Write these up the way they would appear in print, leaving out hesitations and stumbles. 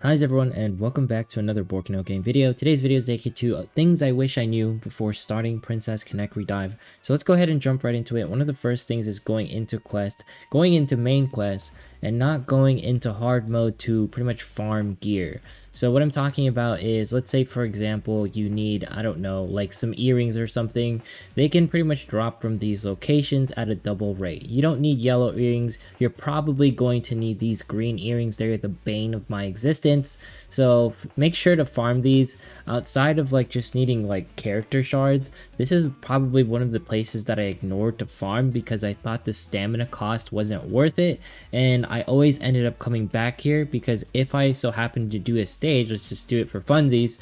Hi everyone, and welcome back to another Borkino game video. Today's video is dedicated to things I wish I knew before starting Princess Connect Redive. So let's go ahead and jump right into it. One of the first things is going into main quest, and not going into hard mode to pretty much farm gear. So what I'm talking about is, let's say for example, you need, I don't know, like some earrings or something. They can pretty much drop from these locations at a double rate. You don't need yellow earrings. You're probably going to need these green earrings. They're the bane of my existence. So make sure to farm these. Outside of like just needing like character shards, this is probably one of the places that I ignored to farm because I thought the stamina cost wasn't worth it, and I always ended up coming back here because if I so happen to do a stage, let's just do it for funsies,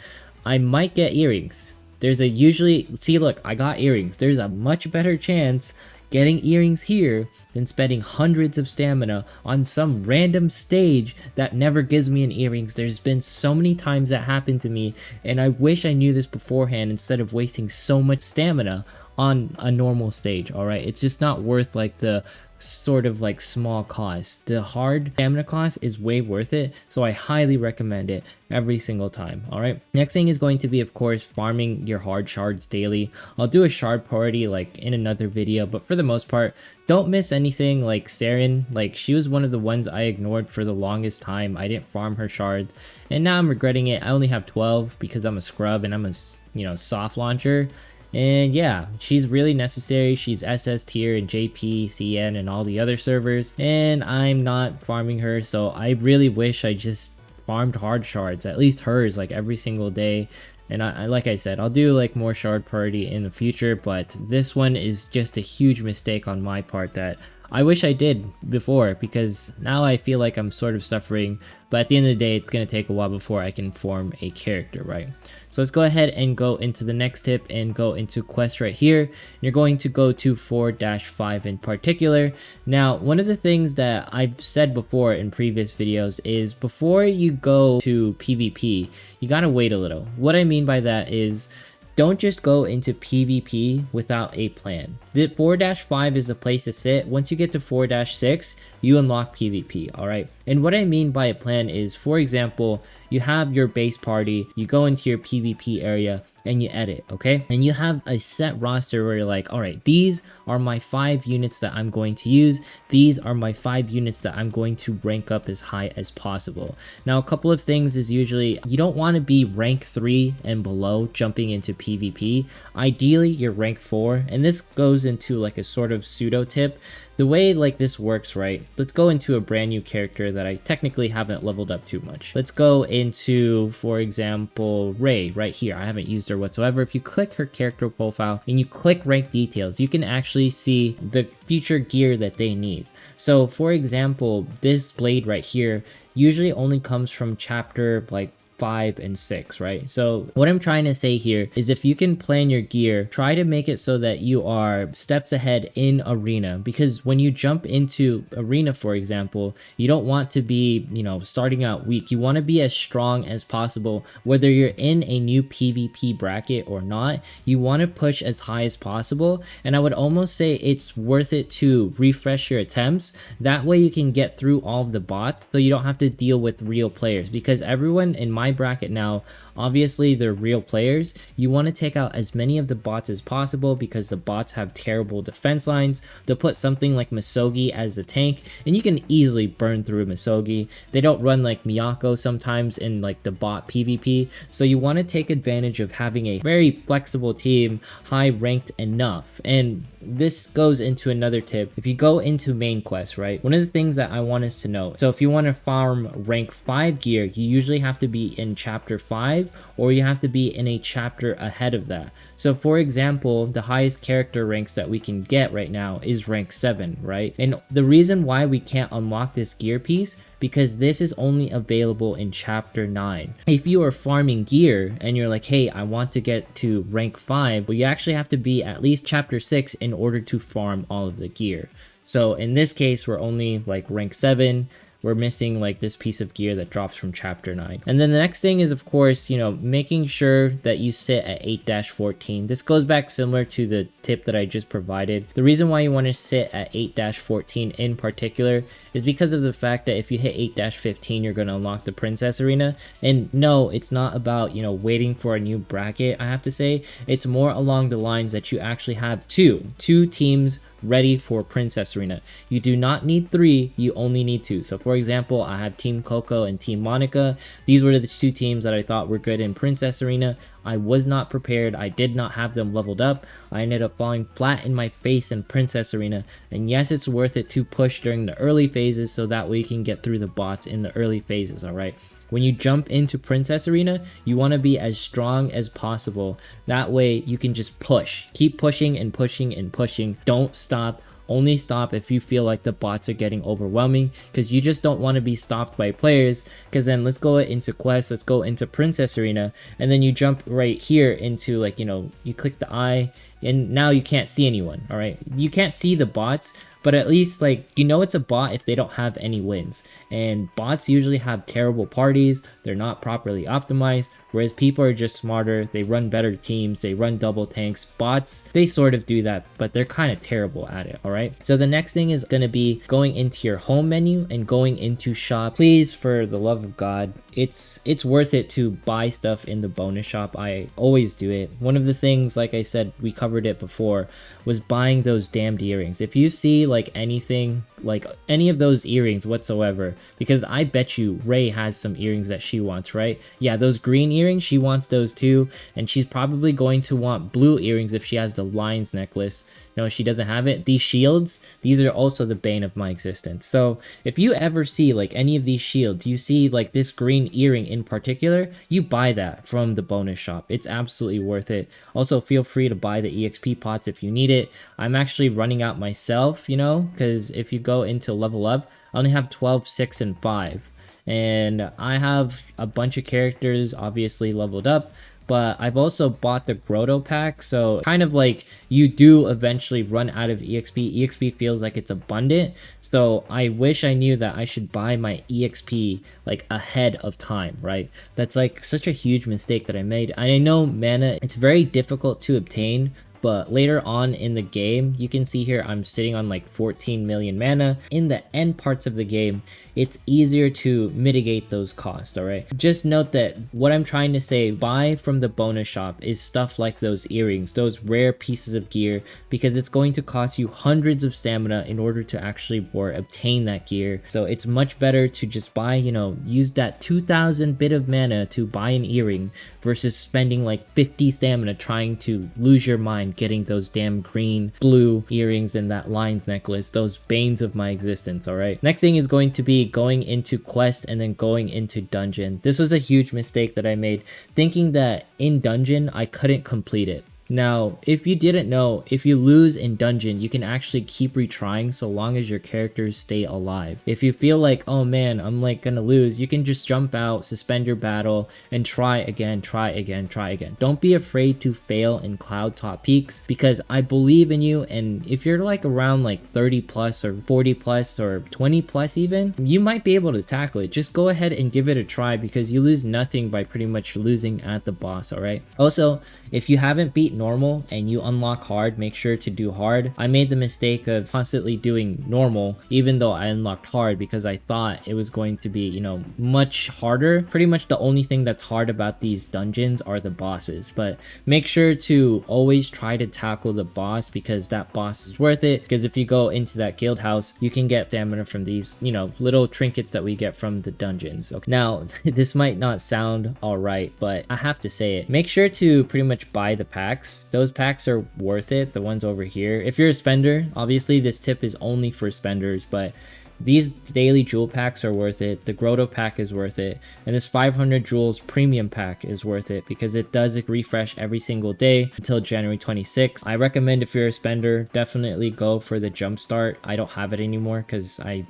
I might get earrings. There's a usually, see look, I got earrings. There's a much better chance getting earrings here than spending hundreds of stamina on some random stage that never gives me an earrings. There's been so many times that happened to me, and I wish I knew this beforehand instead of wasting so much stamina on a normal stage. All right, it's just not worth like the sort of like small cost. The hard stamina cost is way worth it, so I highly recommend it every single time. All right, next thing is going to be, of course, farming your hard shards daily. I'll do a shard party like in another video, but for the most part, don't miss anything. Like Saren, like she was one of the ones I ignored for the longest time. I didn't farm her shards, and now I'm regretting it. I only have 12 because I'm a scrub and I'm a soft launcher. And yeah, she's really necessary. She's SS tier in JP, CN, and all the other servers, and I'm not farming her, so I really wish I just farmed hard shards, at least hers, like every single day. And I like I said, I'll do like more shard party in the future, but this one is just a huge mistake on my part that I wish I did before, because now I feel like I'm sort of suffering, but at the end of the day, it's going to take a while before I can form a character, right? So let's go ahead and go into the next tip and go into quest right here. You're going to go to 4-5 in particular. Now, one of the things that I've said before in previous videos is before you go to PvP, you gotta wait a little. What I mean by that is, don't just go into PvP without a plan. The 4-5 is the place to sit. Once you get to 4-6, you unlock PvP, alright? And what I mean by a plan is, for example, you have your base party, you go into your PvP area, and you edit, okay? And you have a set roster where you're like, alright, these are my 5 units that I'm going to use. These are my 5 units that I'm going to rank up as high as possible. Now, a couple of things is usually, you don't want to be rank 3 and below jumping into PvP. Ideally, you're rank 4, and this goes into like a sort of pseudo tip. The way like this works, right? Let's go into a brand new character that I technically haven't leveled up too much. Let's go into, for example, Ray right here. I haven't used her whatsoever. If you click her character profile and you click rank details, you can actually see the future gear that they need. So for example, this blade right here usually only comes from chapter like 5 and 6, right? So what I'm trying to say here is, if you can plan your gear, try to make it so that you are steps ahead in arena, because when you jump into arena, for example, you don't want to be, starting out weak. You want to be as strong as possible, whether you're in a new PvP bracket or not. You want to push as high as possible, and I would almost say it's worth it to refresh your attempts. That way you can get through all of the bots, so you don't have to deal with real players, because everyone in my bracket now, obviously they're real players. You want to take out as many of the bots as possible, because the bots have terrible defense lines. They'll put something like Misogi as the tank, and you can easily burn through Misogi. They don't run like Miyako sometimes in like the bot PvP, so you want to take advantage of having a very flexible team, high ranked enough. And this goes into another tip. If you go into main quest, right, one of the things that I want us to know, so if you want to farm rank 5 gear, you usually have to be in chapter 5, or you have to be in a chapter ahead of that. So for example, the highest character ranks that we can get right now is rank 7, right? And the reason why we can't unlock this gear piece, because this is only available in chapter 9. If you are farming gear and you're like, hey, I want to get to rank 5, well, you actually have to be at least chapter 6 in order to farm all of the gear. So in this case, we're only like rank 7. we're missing like this piece of gear that drops from chapter 9. And then the next thing is, of course, you know, making sure that you sit at 8-14. This goes back similar to the tip that I just provided. The reason why you want to sit at 8-14 in particular is because of the fact that if you hit 8-15, you're going to unlock the princess arena. And no, it's not about, you know, waiting for a new bracket. I have to say it's more along the lines that you actually have two teams ready for princess arena. You do not need 3, you only need 2. So for example, I have Team Coco and Team Monica. These were the 2 teams that I thought were good in princess arena. I was not prepared. I did not have them leveled up. I ended up falling flat in my face in princess arena. And yes, it's worth it to push during the early phases so that way you can get through the bots in the early phases. All right, when you jump into princess arena, you want to be as strong as possible. That way you can just push, keep pushing and pushing and pushing. Don't stop. Only stop if you feel like the bots are getting overwhelming, because you just don't want to be stopped by players. Because then let's go into quest, let's go into princess arena, and then you jump right here into, like, you know, you click the eye and now you can't see anyone. All right, you can't see the bots, but at least, like, you know it's a bot if they don't have any wins. And bots usually have terrible parties, they're not properly optimized, whereas people are just smarter, they run better teams, they run double tanks. Bots, they sort of do that, but they're kind of terrible at it. All right, so the next thing is going to be going into your home menu and going into shop. Please, for the love of God, it's worth it to buy stuff in the bonus shop. I always do it. One of the things, like I said, we covered it before, was buying those damned earrings. If you see like anything, like any of those earrings whatsoever, because I bet you Ray has some earrings that she wants, right? Yeah, those green earrings, she wants those too, and she's probably going to want blue earrings if she has the lion's necklace. No, she doesn't have it. These shields, these are also the bane of my existence. So if you ever see like any of these shields, you see like this green earring in particular, you buy that from the bonus shop. It's absolutely worth it. Also, feel free to buy the EXP pots if you need it. I'm actually running out myself, you know, because if you go into level up, I only have 12, 6, and 5. And I have a bunch of characters obviously leveled up, but I've also bought the Grotto pack, so kind of like you do eventually run out of EXP. EXP feels like it's abundant, so I wish I knew that I should buy my EXP like ahead of time, right? That's like such a huge mistake that I made. I know mana, it's very difficult to obtain, but later on in the game, you can see here I'm sitting on like 14 million mana. In the end parts of the game, it's easier to mitigate those costs. All right, just note that what I'm trying to say, buy from the bonus shop, is stuff like those earrings, those rare pieces of gear, because it's going to cost you hundreds of stamina in order to actually obtain that gear. So it's much better to just buy, you know, use that 2000 bit of mana to buy an earring versus spending like 50 stamina trying to lose your mind getting those damn green, blue earrings and that lion's necklace, those banes of my existence. All right, next thing is going to be going into quest and then going into dungeon. This was a huge mistake that I made, thinking that in dungeon I couldn't complete it. Now, if you didn't know, if you lose in dungeon, you can actually keep retrying so long as your characters stay alive. If you feel like, oh man, I'm like gonna lose, you can just jump out, suspend your battle, and try again, try again, try again. Don't be afraid to fail in cloud top peaks, because I believe in you, and if you're like around like 30 plus or 40 plus or 20 plus even, you might be able to tackle it. Just go ahead and give it a try, because you lose nothing by pretty much losing at the boss. All right, also, if you haven't beat normal and you unlock hard, make sure to do hard. I made the mistake of constantly doing normal even though I unlocked hard, because I thought it was going to be, you know, much harder. Pretty much the only thing that's hard about these dungeons are the bosses, but make sure to always try to tackle the boss, because that boss is worth it. Because if you go into that guild house, you can get stamina from these, you know, little trinkets that we get from the dungeons. Okay, now this might not sound all right, but I have to say it. Make sure to pretty much buy the packs. Those packs are worth it, the ones over here. If you're a spender, obviously this tip is only for spenders, but these daily jewel packs are worth it. The Grotto pack is worth it, and this 500 jewels premium pack is worth it because it does refresh every single day until January 26th. I recommend, if you're a spender, definitely go for the jump start. I don't have it anymore because I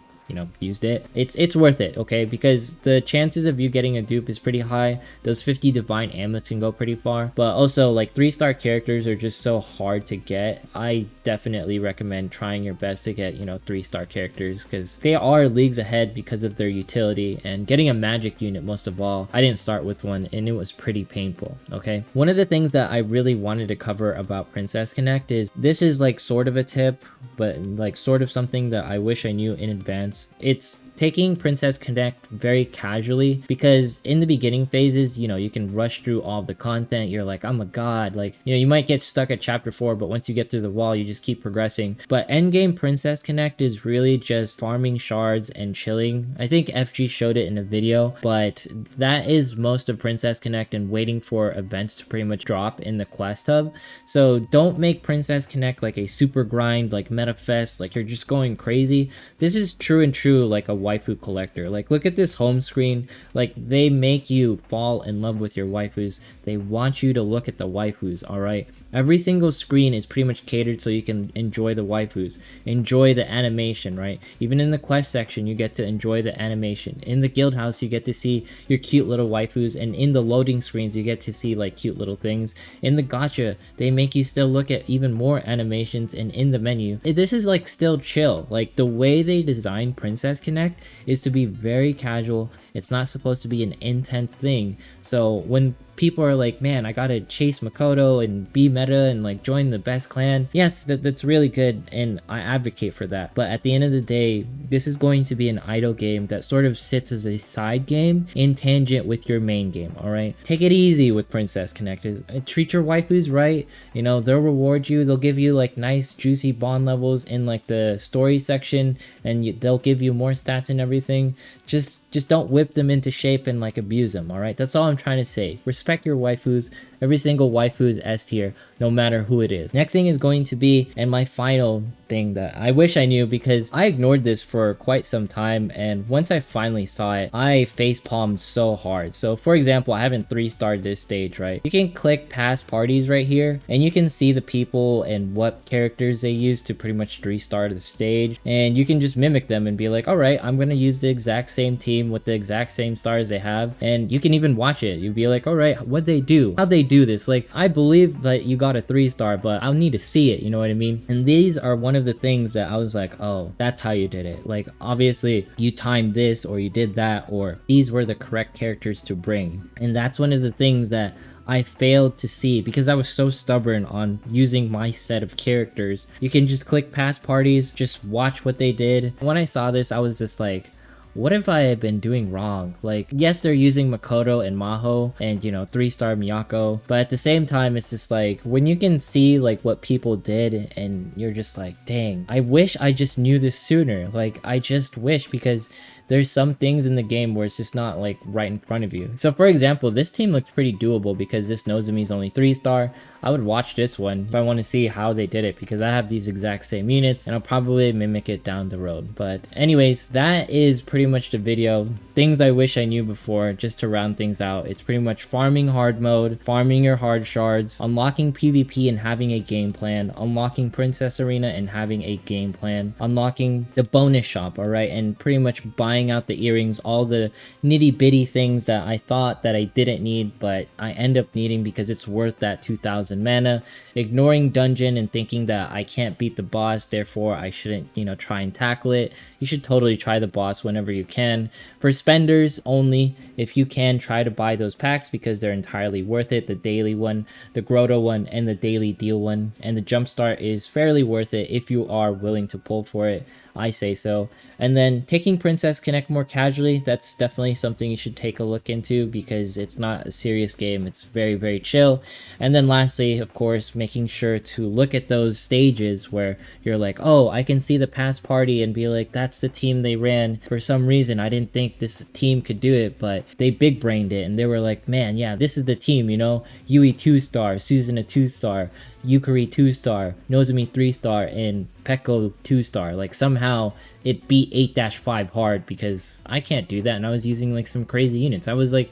used it, it's worth it, okay? Because the chances of you getting a dupe is pretty high. Those 50 divine amulets can go pretty far, but also like 3-star characters are just so hard to get. I definitely recommend trying your best to get 3-star characters, because they are leagues ahead because of their utility. And getting a magic unit, most of all, I didn't start with one and it was pretty painful, okay? One of the things that I really wanted to cover about Princess Connect is, this is like sort of a tip, but like sort of something that I wish I knew in advance. It's taking Princess Connect very casually, because in the beginning phases, you can rush through all the content. You're like, I'm a god, like, you might get stuck at chapter 4, but once you get through the wall, you just keep progressing. But endgame Princess Connect is really just farming shards and chilling. I think FG showed it in a video, but that is most of Princess Connect, and waiting for events to pretty much drop in the quest hub. So don't make Princess Connect like a super grind, like meta fest, like you're just going crazy. This is true and true like a waifu collector. Like, look at this home screen. Like, they make you fall in love with your waifus. They want you to look at the waifus, all right? Every single screen is pretty much catered so you can enjoy the waifus, enjoy the animation, right? Even in the quest section, you get to enjoy the animation. In the guild house, you get to see your cute little waifus, and in the loading screens, you get to see like cute little things. In the gacha, they make you still look at even more animations, and in the menu, this is like still chill. Like, the way they design Princess Connect is to be very casual. It's not supposed to be an intense thing. So when people are like, man, I gotta chase Makoto and be meta and like join the best clan, yes, that's really good, and I advocate for that. But at the end of the day, this is going to be an idle game that sort of sits as a side game in tangent with your main game, all right? Take it easy with Princess Connect. Treat your waifus right. They'll reward you. They'll give you like nice juicy bond levels in like the story section, and they'll give you more stats and everything. Just don't whip them into shape and like abuse them, all right? That's all I'm trying to say. Respect your waifus. Every single waifu is S tier, no matter who it is. Next thing is going to be, and my final thing that I wish I knew, because I ignored this for quite some time, and once I finally saw it, I facepalmed so hard. So for example, I haven't 3-starred this stage, right? You can click past parties right here, and you can see the people and what characters they use to pretty much 3-star the stage, and you can just mimic them and be like, all right, I'm gonna use the exact same team with the exact same stars they have. And you can even watch it. You'd be like, all right, what'd they do? How'd they do this? Like, I believe that you got a 3-star, but I'll need to see it, you know what I mean? And these are one of the things that I was like, oh, that's how you did it. Like, obviously you timed this, or you did that, or these were the correct characters to bring. And that's one of the things that I failed to see because I was so stubborn on using my set of characters. You can just click past parties, just watch what they did. When I saw this, I was just like, what have I been doing wrong? Like, yes, they're using Makoto and Maho and 3-star Miyako, but at the same time, it's just like, when you can see like what people did and you're just like, dang, I wish I just knew this sooner. Like, I just wish, because there's some things in the game where it's just not like right in front of you. So for example, this team looks pretty doable because this Nozomi is only 3-star. I would watch this one if I want to see how they did it, because I have these exact same units and I'll probably mimic it down the road. But anyways, that is pretty much the video. Things I wish I knew before, just to round things out. It's pretty much farming hard mode, farming your hard shards, unlocking PvP and having a game plan, unlocking Princess Arena and having a game plan, unlocking the bonus shop, alright, and pretty much buying out the earrings, all the nitty bitty things that I thought that I didn't need, but I end up needing because it's worth that 2,000 mana. Ignoring dungeon and thinking that I can't beat the boss, therefore I shouldn't, try and tackle it. You should totally try the boss whenever you can. For spenders only, if you can, try to buy those packs because they're entirely worth it. The daily one, the Grotto one, and the daily deal one. And the jumpstart is fairly worth it if you are willing to pull for it. I say so. And then taking Princess Connect more casually, that's definitely something you should take a look into because it's not a serious game. It's very, very chill. And then lastly, of course, making sure to look at those stages where you're like, oh, I can see the past party and be like, that's the team they ran. For some reason, I didn't think this team could do it, but they big brained it and they were like, man, yeah, this is the team, Yui 2-star, Susan a 2-star, Yukari 2-star, Nozomi 3-star, and Pekko 2-star. Like, somehow it beat 8-5 hard because I can't do that, and I was using like some crazy units. I was like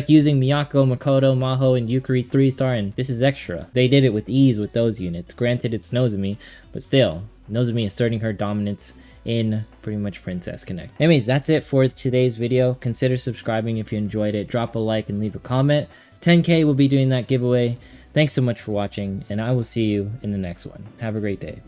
using Miyako, Makoto, Maho, and Yukari 3-star, and this is extra. They did it with ease with those units. Granted, it's Nozomi, but still, Nozomi asserting her dominance in pretty much Princess Connect. Anyways, that's it for today's video. Consider subscribing if you enjoyed it. Drop a like and leave a comment. 10K will be doing that giveaway. Thanks so much for watching, and I will see you in the next one. Have a great day.